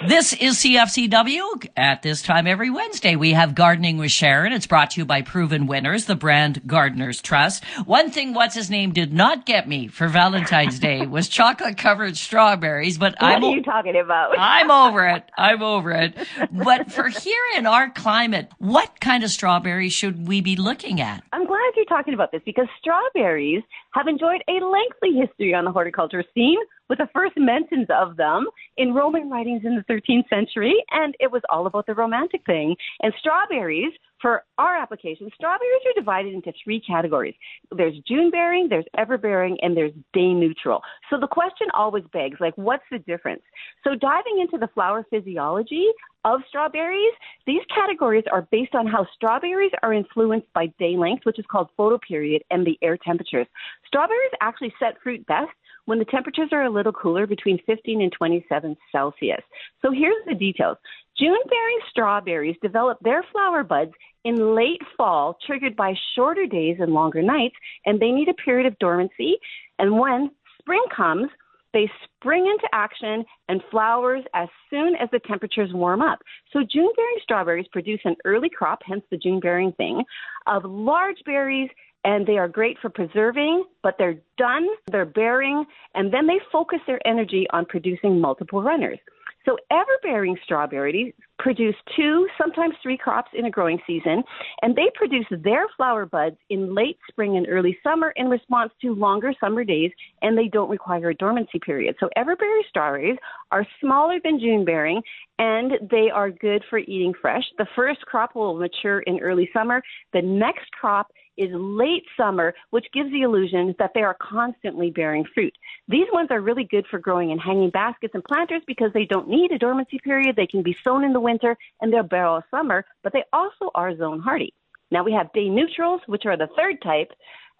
This is CFCW. At this time every Wednesday, we have Gardening with Sharon. It's brought to you by Proven Winners, the brand Gardeners Trust. One thing What's-His-Name did not get me for Valentine's Day was chocolate-covered strawberries, but What are you talking about? I'm over it. I'm over it. But for here in our climate, what kind of strawberries should we be looking at? I'm glad you're talking about this because strawberries have enjoyed a lengthy history on the horticulture scene, with the first mentions of them in Roman writings in the 13th century, and it was all about the romantic thing. And strawberries, for our application, strawberries are divided into three categories. There's June-bearing, there's ever-bearing, and there's day-neutral. So the question always begs, like, what's the difference? So diving into the flower physiology of strawberries, these categories are based on how strawberries are influenced by day length, which is called photoperiod, and the air temperatures. Strawberries actually set fruit best when the temperatures are a little cooler, between 15 and 27 Celsius. So here's the details. June-bearing strawberries develop their flower buds in late fall, triggered by shorter days and longer nights, and they need a period of dormancy. And when spring comes, they spring into action and flowers as soon as the temperatures warm up. So June-bearing strawberries produce an early crop, hence the June-bearing thing, of large berries, and they are great for preserving, but they're done, they're bearing, and then they focus their energy on producing multiple runners. So ever-bearing strawberries produce 2, sometimes 3 crops in a growing season, and they produce their flower buds in late spring and early summer in response to longer summer days, and they don't require a dormancy period. So ever-bearing strawberries are smaller than June-bearing, and they are good for eating fresh. The first crop will mature in early summer. The next crop is late summer, which gives the illusion that they are constantly bearing fruit. These ones are really good for growing in hanging baskets and planters because they don't need a dormancy period. They can be sown in the winter and they'll bear all summer, but they also are zone hardy. Now we have day neutrals, which are the third type.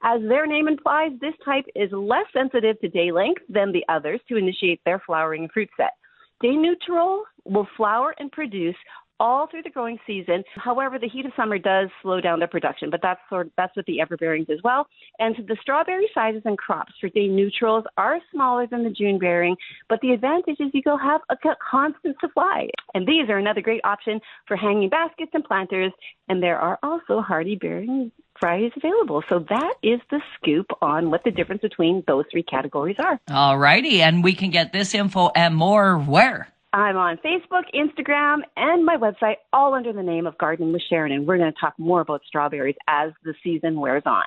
As their name implies, this type is less sensitive to day length than the others to initiate their flowering and fruit set. Day neutral will flower and produce all through the growing season. However, the heat of summer does slow down their production, but that's with the ever-bearings as well. And the strawberry sizes and crops for day neutrals are smaller than the June-bearing, but the advantage is you will have a constant supply. And these are another great option for hanging baskets and planters, and there are also hardy-bearing varieties available. So that is the scoop on what the difference between those three categories are. All righty, and we can get this info and more where? I'm on Facebook, Instagram, and my website, all under the name of Gardening with Sharon, and we're going to talk more about strawberries as the season wears on.